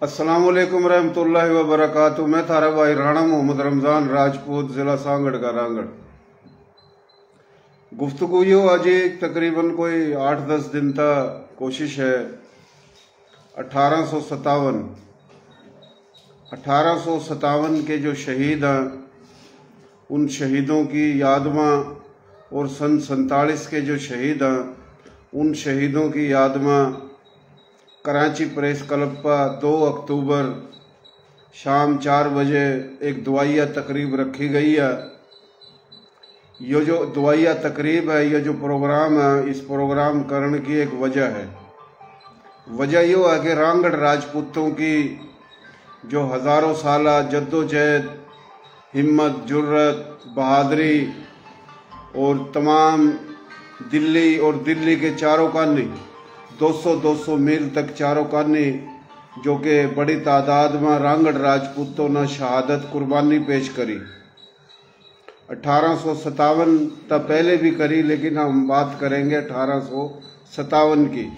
अस्सलाम वालेकुम रहमतुल्लाहि व बरकातुहू। मैं थारा भाई राणा मोहम्मद रमजान राजपूत, जिला सांगड़ का रांगड़। गुफ्तगू यो आज तकरीबन कोई 8-10 दिन तक कोशिश है 1857 के जो शहीद हैं उन शहीदों की याद में, और सन 47 के जो शहीद हैं उन शहीदों की याद में कराची प्रेस क्लब पर 2 अक्टूबर शाम 4 बजे एक दुआया तकरीब रखी गई है। ये जो दुआया तकरीब है, ये जो प्रोग्राम है, इस प्रोग्राम करने की एक वजह है। वजह ये है कि रांगड़ राजपूतों की जो हज़ारों साला जद्दोजहद, हिम्मत, जुर्रत, बहादुरी और तमाम दिल्ली और दिल्ली के चारों कानी 200 मील तक चारों कानी जो कि बड़ी तादाद में रांगड़ राजपूतों ने शहादत कुर्बानी पेश करी। 1857 तक पहले भी करी, लेकिन हम बात करेंगे 1857 की।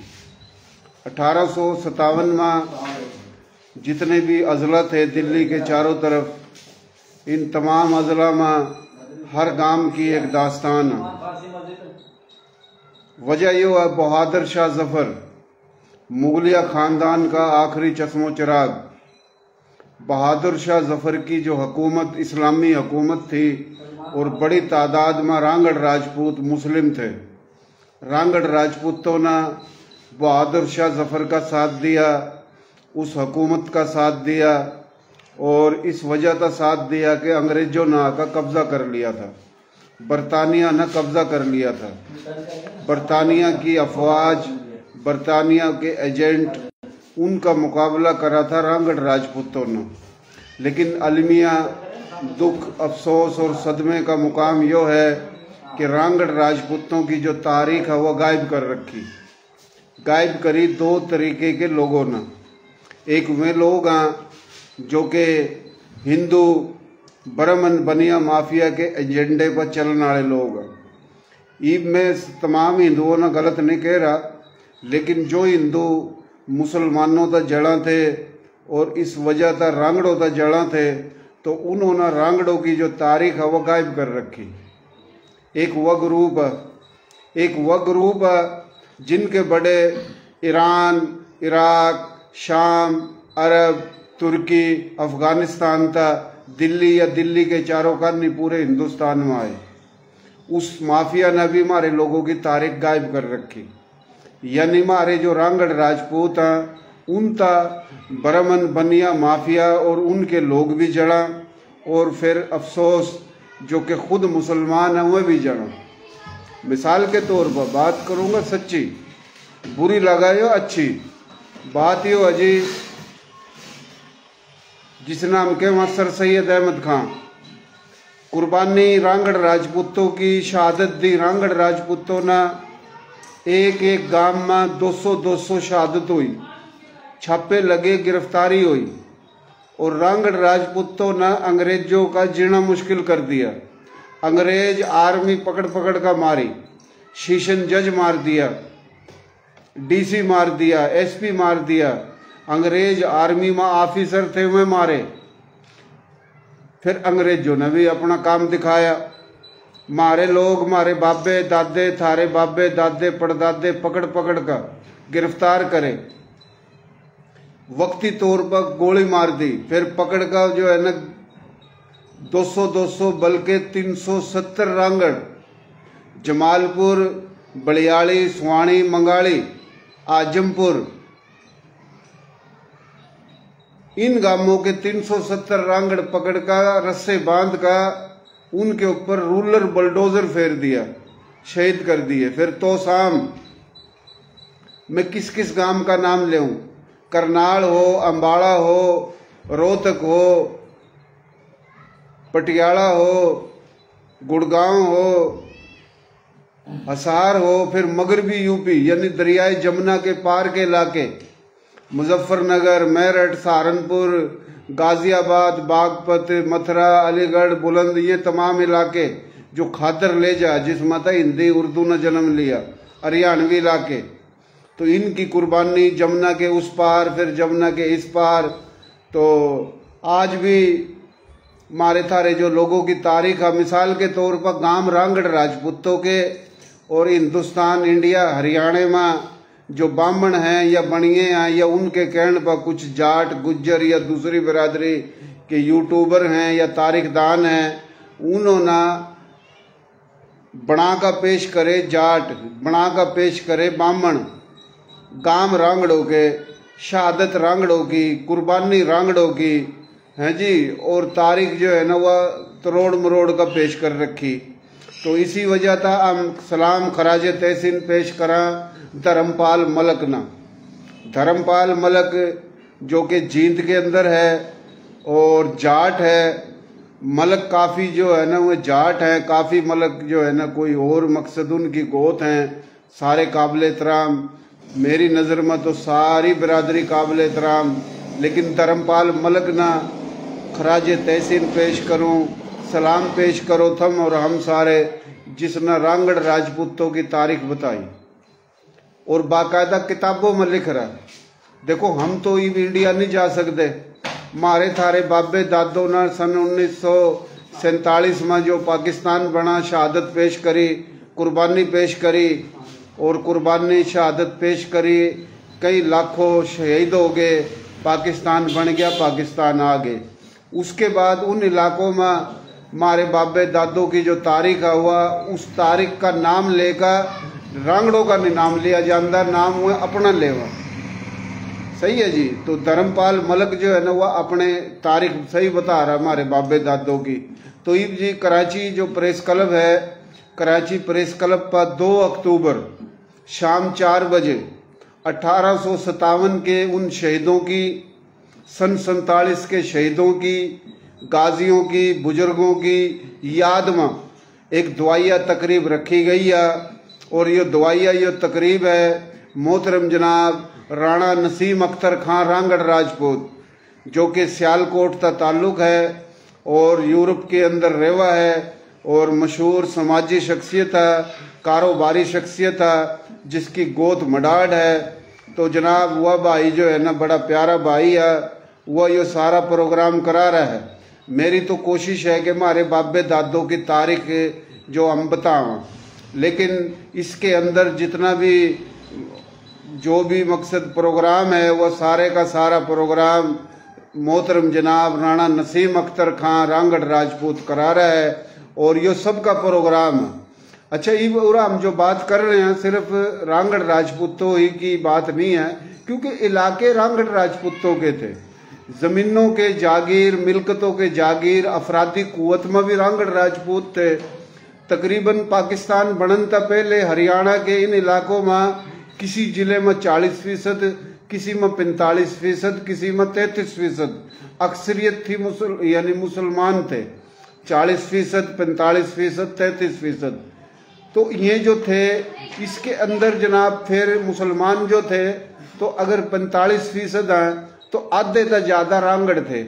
1857 में जितने भी अजला थे दिल्ली के चारों तरफ, इन तमाम अजला में हर गांव की एक दास्तान है। वजह यह है बहादुर शाह जफर, मुगलिया खानदान का आखिरी चश्मो चिराग। बहादुर शाह जफर की जो हुकूमत इस्लामी हुकूमत थी और बड़ी तादाद में रांगड़ राजपूत मुस्लिम थे। रांगड़ राजपूतों ने बहादुर शाह जफर का साथ दिया, उस हुकूमत का साथ दिया, और इस वजह का साथ दिया कि अंग्रेजों ने आकर कब्जा कर लिया था, बरतानिया ने कब्जा कर लिया था। बरतानिया की अफवाज, बरतानिया के एजेंट, उनका मुकाबला करा था रांगड़ राजपूतों ने। लेकिन अलमिया दुख, अफसोस और सदमे का मुकाम यो है कि रांगड़ राजपूतों की जो तारीख है वह गायब कर रखी। गायब करी 2 तरीके के लोगों ने। एक वे लोग हैं जो कि हिंदू ब्राह्मण बनिया माफिया के एजेंडे पर चलने वाले लोग हैं। ईब में तमाम हिंदुओं ने गलत नहीं कह रहा, लेकिन जो हिंदू मुसलमानों तक जड़ा थे और इस वजह तक रांगड़ों तक जड़ा थे, तो उन्होंने रांगड़ों की जो तारीख है वह गायब कर रखी। एक वह ग्रुप है जिनके बड़े ईरान, इराक, शाम, अरब, तुर्की, अफगानिस्तान तक, दिल्ली या दिल्ली के चारों कानी पूरे हिंदुस्तान में आए। उस माफिया ने भी हमारे लोगों की तारीख गायब कर रखी। यानी हमारे जो रांगड़ राजपूत हैं उनका ब्राह्मण बनिया माफिया और उनके लोग भी जड़ा, और फिर अफसोस जो कि खुद मुसलमान हैं वह भी जड़ा। मिसाल के तौर पर बात करूँगा सच्ची, बुरी लगायो अच्छी बात यो अजी, जिस नाम के वहाँ सर सैयद अहमद खान कुर्बानी रांगड़ राजपूतों की शहादत दी। रांगड़ राजपूतों ने एक गांव में 200 शहादत हुई, छापे लगे, गिरफ्तारी हुई, और रांगड़ राजपूतों ने अंग्रेजों का जीना मुश्किल कर दिया। अंग्रेज आर्मी पकड़ का मारी, सेशन जज मार दिया, डीसी मार दिया, एसपी मार दिया। अंग्रेज आर्मी में ऑफिसर थे वे मारे। फिर अंग्रेजों ने भी अपना काम दिखाया। मारे लोग, मारे बाबे दादे, थारे बाबे दादे पड़दादे पकड़ का गिरफ्तार करे, वक्ती तौर पर गोली मार दी। फिर पकड़ का जो है ना 200 बल्कि 370 रांगड़ जमालपुर, बलियाली, सुवाणी, मंगाली, आजमपुर, इन गांवों के 370 रांगड़ पकड़ का रस्से बांध का उनके ऊपर रूलर बुलडोजर फेर दिया, शहीद कर दिए। फिर तोसाम मैं किस गांव का नाम लेऊं, करनाल हो, अंबाड़ा हो, रोहतक हो, पटियाला हो, गुड़गांव हो, हसार हो, फिर मगरबी यूपी यानी दरियाए जमुना के पार के इलाके, मुजफ्फरनगर, मेरठ, सहारनपुर, गाजियाबाद, बागपत, मथुरा, अलीगढ़, बुलंद, ये तमाम इलाके जो खादर ले जा जिस मत हिंदी उर्दू ने जन्म लिया, हरियाणवी इलाके, तो इनकी कुर्बानी जमुना के उस पार फिर जमुना के इस पार। तो आज भी मारे थारे जो लोगों की तारीख है, मिसाल के तौर पर गांव रांगड़ राजपूतों के और हिंदुस्तान इंडिया हरियाणा में जो ब्राह्मण हैं या बनिए हैं या उनके कहने पर कुछ जाट गुज्जर या दूसरी बिरादरी के यूट्यूबर हैं या तारीखदान हैं, उन्होंने बना का पेश करे जाट, बना का पेश करे ब्राह्मण, गांव रांगड़ों के, शहादत रांगड़ों की, कुर्बानी रांगड़ों की है जी, और तारीख जो है ना वह तरोड़ मरोड़ का पेश कर रखी। तो इसी वजह था हम सलाम खराज तहसीन पेश करा धर्मपाल मलक ना। धर्मपाल मलक जो कि जींद के अंदर है और जाट है। मलक काफ़ी जो है ना वो जाट है, काफ़ी मलक जो है ना कोई और मकसद उनकी गोत हैं, सारे काबिल एहतराम। मेरी नज़र में तो सारी बिरादरी काबिल एहतराम, लेकिन धर्मपाल मलक ना खराज तहसीन पेश करूं, सलाम पेश करो थम और हम सारे, जिसने रांगड़ राजपूतों की तारीख बताई और बाकायदा किताबों में लिख रहा है। देखो हम तो इंडिया नहीं जा सकते, मारे थारे बाबे दादों ने सन 1947 में जो पाकिस्तान बना शहादत पेश करी, कुर्बानी पेश करी और कुर्बानी शहादत पेश करी, कई लाखों शहीद हो गए, पाकिस्तान बन गया, पाकिस्तान आ गए। उसके बाद उन इलाकों में मारे बाबे दादों की जो तारीख हुआ, उस तारीख का नाम लेकर रांगड़ों का नहीं नाम लिया जाता, नाम हुआ अपना लेवा। सही है जी। तो धर्मपाल मलक जो है ना वह अपने तारीख सही बता रहा हमारे बाबे दादों की। तो ये जी कराची जो प्रेस क्लब है, कराची प्रेस क्लब पर 2 अक्टूबर शाम 4 बजे 1857 के उन शहीदों की, सन 47 के शहीदों की, गाजियों की, बुजुर्गों की याद में एक दुआया तकरीब रखी गई है। और ये दुआया ये तकरीब है मोहतरम जनाब राणा नसीम अख्तर खां रांगड़ राजपूत, जो कि सियालकोट का ताल्लुक है और यूरोप के अंदर रहवा है और मशहूर समाजी शख्सियत है, कारोबारी शख्सियत है, जिसकी गोद मडाड है। तो जनाब वह भाई जो है ना बड़ा प्यारा भाई है, वह ये सारा प्रोग्राम करा रहा है। मेरी तो कोशिश है कि हमारे बाबे दादों की तारीख जो हम बताएं, लेकिन इसके अंदर जितना भी जो भी मकसद प्रोग्राम है वह सारे का सारा प्रोग्राम मोहतरम जनाब राणा नसीम अख्तर खां रांगड़ राजपूत करा रहा है और ये सबका प्रोग्राम है। अच्छा, ये हम जो बात कर रहे हैं सिर्फ रांगड़ राजपूतों ही की बात नहीं है, क्योंकि इलाके रांगड़ राजपूतों के थे, जमीनों के जागीर, मिल्कतों के जागीर, अफरादी कुवत में भी रांगड़ राजपूत थे। तकरीबन पाकिस्तान बनने से पहले हरियाणा के इन इलाकों में किसी जिले में 40%, किसी में 45%, किसी में 33% अक्सरियत थी, यानी मुसलमान थे। 40%, 45%, 33%। तो ये जो थे इसके अंदर जनाब फिर मुसलमान जो थे तो अगर 45% हैं तो आधे से ज़्यादा रांगड़ थे।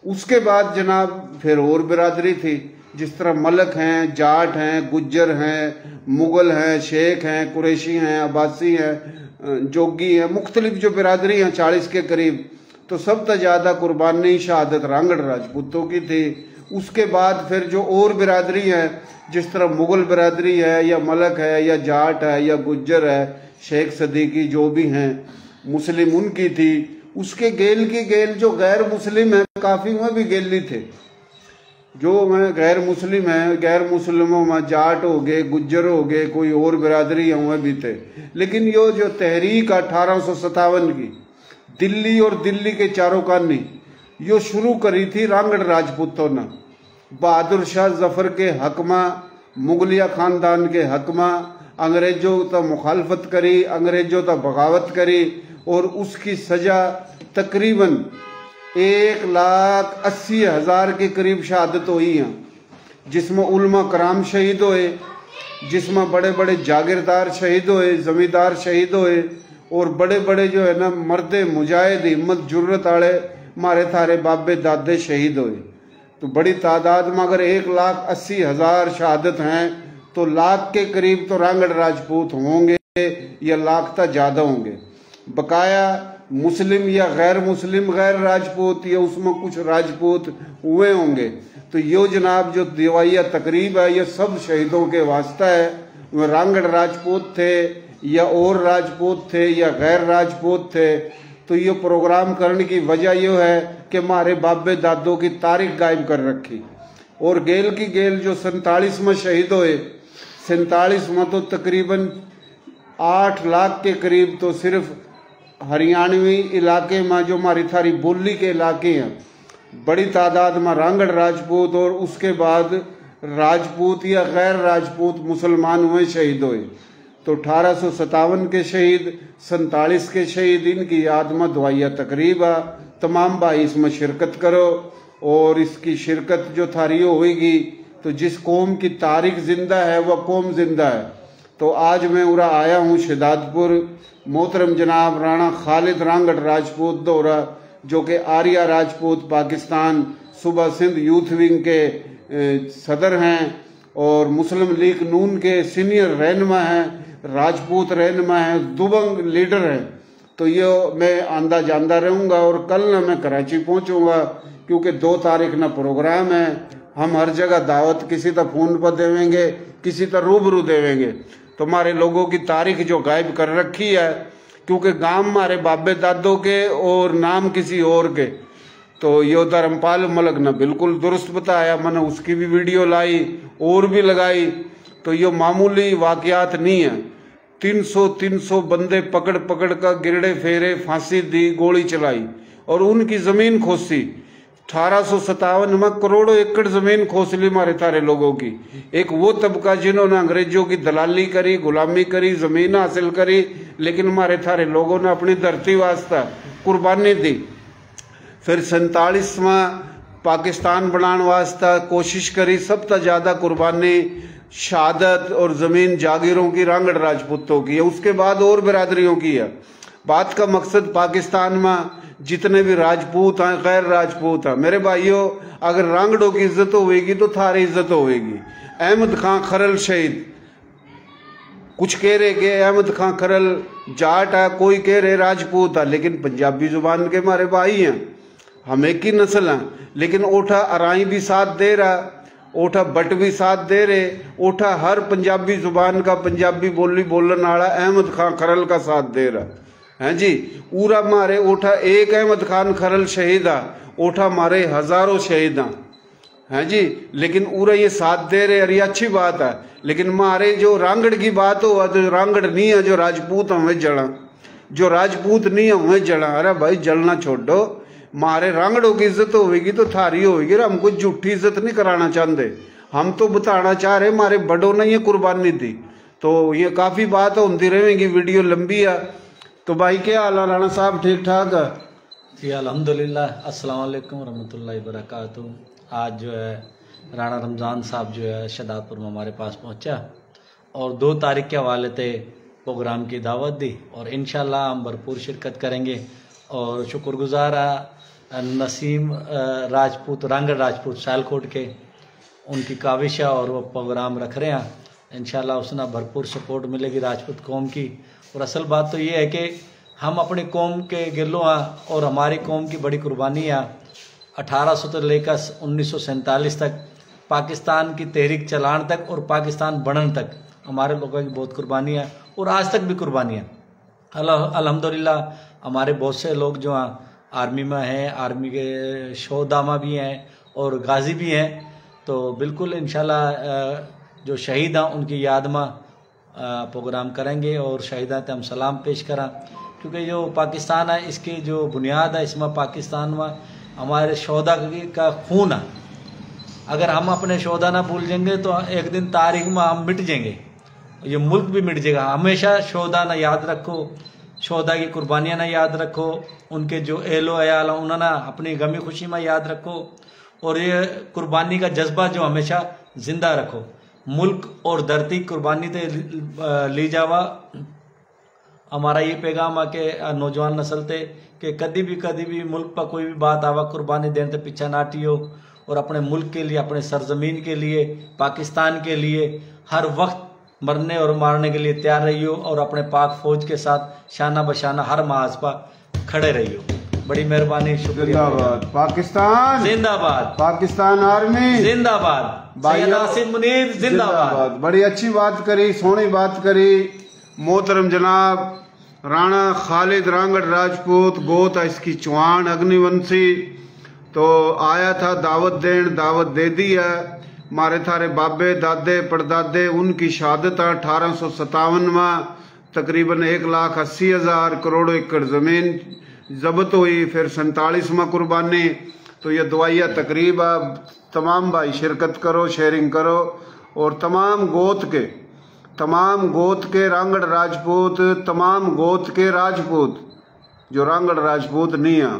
उसके बाद जनाब फिर और बिरादरी थी, जिस तरह मलक हैं, जाट हैं, गुज्जर हैं, मुगल हैं, शेख हैं, कुरैशी हैं, अब्बासी हैं, जोगी हैं, मुख्तलिफ जो बिरादरी हैं 40 के करीब। तो सबसे ज़्यादा कुर्बानी शहादत रांगड़ राजपूतों की थी। उसके बाद फिर जो और बिरादरी हैं, जिस तरह मुगल बिरादरी है या मलक है या जाट है या गुज्जर है, शेख सदीकी जो भी हैं, मुस्लिम उनकी थी। उसके गेल की गेल जो गैर मुस्लिम है काफ़ी में भी गेली थे, जो में गैर मुस्लिम है, गैर मुस्लिमों में जाट हो गए, गुज्जर हो गए, कोई और बिरादरी है वह भी थे। लेकिन यो जो तहरीक 1857 की दिल्ली और दिल्ली के चारों कानी यो शुरू करी थी रांगड़ राजपूतों ने, बहादुर शाह जफर के हक में, मुगलिया खानदान के हक में, अंग्रेजों तक मुखालफत करी, अंग्रेजों तक बगावत करी और उसकी सजा तकरीबन 1,80,000 के करीब शहादत हुई हैं, जिसमें उलमा कराम शहीद हुए, जिसमें बड़े बड़े जागीरदार शहीद हुए, जमींदार शहीद हुए और बड़े बड़े जो है ना मर्दे मुजाहिद हिम्मत जुर्रत आले मारे थारे बाबे दादे शहीद हुए। तो बड़ी तादाद में अगर 1,80,000 शहादत हैं तो लाख के करीब तो रांगड़ राजपूत होंगे। या लाख तक ज़्यादा होंगे। बकाया मुस्लिम या गैर मुस्लिम, गैर राजपूत या उसमें कुछ राजपूत हुए होंगे। तो यो जनाब जो दिवाइया तकरीब है ये सब शहीदों के वास्ता है। वो रांगड़ राजपूत थे या और राजपूत थे या गैर राजपूत थे। तो ये प्रोग्राम करने की वजह यह है कि हमारे बाबे दादों की तारीख गायब कर रखी। और गेल की गेल जो 47 में शहीद हुए, 47 में तो तकरीबन 8 लाख के करीब तो सिर्फ हरियाणवी इलाके में जो हमारी थारी बोली के इलाके हैं, बड़ी तादाद में रांगड़ राजपूत और उसके बाद राजपूत या गैर राजपूत मुसलमान हुए, शहीद हुए। तो 1857 के शहीद, 47 के शहीद, इनकी याद में दुआया तकरीब है। तमाम भाई इसमें शिरकत करो और इसकी शिरकत जो थारी होगी तो जिस कौम की तारीख जिंदा है वह कौम जिंदा है। तो आज मैं उरा आया हूँ शिदातपुर, मोहतरम जनाब राणा खालिद रांगड़ राजपूत दोहरा जो कि आर्या राजपूत पाकिस्तान सूबा सिंध यूथ विंग के सदर हैं और मुस्लिम लीग नून के सीनियर रहनुमा हैं, राजपूत रहनुमा हैं, दुबंग लीडर हैं। तो ये मैं आंदा जानदा रहूँगा और कल ना मैं कराची पहुँचूँगा क्योंकि 2 तारीख ना प्रोग्राम है। हम हर जगह दावत किसी तरह फ़ोन पर देवेंगे, किसी तरह रूबरू देवेंगे। तो हमारे लोगों की तारीख जो गायब कर रखी है क्योंकि गांव हमारे बाबे दादों के और नाम किसी और के। तो यो धर्मपाल मलक ने बिल्कुल दुरुस्त बताया, मैंने उसकी भी वीडियो लाई और भी लगाई। तो यो मामूली वाकयात नहीं है। 300 बंदे पकड़ पकड़ कर गिरड़े फेरे, फांसी दी, गोली चलाई और उनकी जमीन खोसी। 1857 में करोड़ों एकड़ जमीन खोस ली हमारे थारे लोगों की। एक वो तबका जिन्होंने अंग्रेजों की दलाली करी, गुलामी करी, जमीन हासिल करी, लेकिन हमारे थारे लोगों ने अपनी धरती वास्ता कुर्बानी दी। फिर 47 में पाकिस्तान बनाने वास्ता कोशिश करी, सब तक ज्यादा कुर्बानी शहादत और जमीन जागीरों की रांगड़ राजपूतों की है, उसके बाद और बिरादरियों की है। बात का मकसद पाकिस्तान में जितने भी राजपूत हैं, गैर राजपूत हैं, मेरे भाइयों, अगर रांगड़ों की इज्जत होगी तो थारी इज्जत होगी। अहमद खां खरल शहीद, कुछ कह रहे कि अहमद खां खरल जाट है, कोई कह रहे राजपूत है, लेकिन पंजाबी जुबान के हमारे भाई हैं, हम एक ही नस्ल हैं। लेकिन ओठा अराई भी साथ दे रहा, ओठा बट भी साथ दे रहे, ओठा हर पंजाबी जुबान का पंजाबी बोली बोलने वाला अहमद खां खरल का साथ दे रहा है जी। पूरा मारे ओठा एक अहमद खान खरल शहीद आ, ओठा मारे हजारों शहीद हैं जी, लेकिन पूरा ये साथ दे रहे, अरे अच्छी बात है। लेकिन मारे जो रांगड़ की बात हो तो रांगड़ नहीं है, जो राजपूत हमें जड़ा, जो राजपूत नहीं है हमें जड़ा। अरे भाई जलना छोड़ो, मारे रांगड़ों की इज्जत होगी तो थारी होगी। हम कुछ झूठी इज्जत नहीं कराना चाहते, हम तो बताना चाह रहे हमारे बड़ों ने ये कुर्बानी दी। तो ये काफी बात होती रहेगी, वीडियो लंबी है। तो भाई क्या हाल है राणा साहब, ठीक ठाक है जी? अल्हम्दुलिल्लाह, अस्सलाम वालेकुम रहमतुल्लाहि बरकातहू। आज जो है राणा रमज़ान साहब जो है शदातपुर में हमारे पास पहुंचा और 2 तारीख के हवाले से प्रोग्राम की दावत दी और इंशाल्लाह हम भरपूर शिरकत करेंगे। और शुक्रगुजार नसीम राजपूत, रांगड़ राजपूत सियालकोट के, उनकी काविश है और वो प्रोग्राम रख रहे हैं। इंशाल्लाह उसने भरपूर सपोर्ट मिलेगी राजपूत कौम की। और असल बात तो ये है कि हम अपनी कौम के गिलों हैं और हमारी कौम की बड़ी कुर्बानी है। 1800 से लेकर 1947 तक पाकिस्तान की तहरीक चलाने तक और पाकिस्तान बनने तक हमारे लोगों की बहुत कुर्बानी है और आज तक भी कुर्बानी है। अल्हम्दुलिल्लाह हमारे बहुत से लोग जो हैं आर्मी में हैं, आर्मी के शोहदा में भी हैं और गाजी भी हैं। तो बिल्कुल इंशाल्लाह जो शहीद हैं उनकी याद में प्रोग्राम करेंगे और शहीदा ते हम सलाम पेश करा, क्योंकि जो पाकिस्तान है इसकी जो बुनियाद है, इसमें पाकिस्तान में हमारे शोहदा का खून है। अगर हम अपने शोहदा ना भूल जाएंगे तो एक दिन तारीख में हम मिट जाएंगे, ये मुल्क भी मिट जाएगा। हमेशा शोहदा ना याद रखो, शोहदा की कुर्बानियाँ ना याद रखो, उनके जो एहलो अयाल उन्होंने अपनी गमी खुशी में याद रखो और ये कुर्बानी का जज्बा जो हमेशा जिंदा रखो। मुल्क और धरती कुर्बानी ते ली जावा। हमारा ये पैगाम है कि नौजवान नस्ल ते कि कभी भी मुल्क पर कोई भी बात आवा, कुर्बानी देने से पीछा ना हटियो और अपने मुल्क के लिए, अपने सरजमीन के लिए, पाकिस्तान के लिए हर वक्त मरने और मारने के लिए तैयार रहियो और अपने पाक फौज के साथ शाना बशाना हर महाज पर खड़े रहियो। बड़ी मेहरबानी, शुक्रिया। जिंदाबाद पाकिस्तान, जिंदाबाद पाकिस्तान आर्मी जिंदाबाद, सैयद आसिम मुनीर जिंदाबाद। बड़ी अच्छी बात करी, सोहनी बात करी। मोहतरम जनाब राणा खालिद रांगड़ राजपूत, गोत इसकी चौहान अग्निवंशी, तो आया था दावत देन, दावत दे दी है। मारे थारे बाबे दादे परदादे उनकी शहादत 1857 में तकरीबन 1,80,000 करोड़ एकड़ जमीन जब्त हुई। फिर 47 में कुर्बानी। तो ये दुआया तकरीब तमाम भाई शिरकत करो, शेयरिंग करो और तमाम गोत के रांगड़ राजपूत, तमाम गोत के राजपूत जो रांगड़ राजपूत नहीं है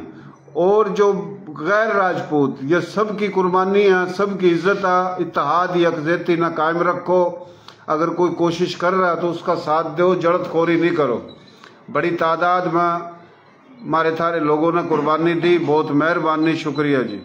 और जो गैर राजपूत, ये सब की कुर्बानी है, सब की इज्जत है। इत्तेहाद यकजहती ना कायम रखो। अगर कोई कोशिश कर रहा है तो उसका साथ दो, जड़तखोरी नहीं करो। बड़ी तादाद में हमारे थारे लोगों ने कुर्बानी दी, बहुत मेहरबानी, शुक्रिया जी।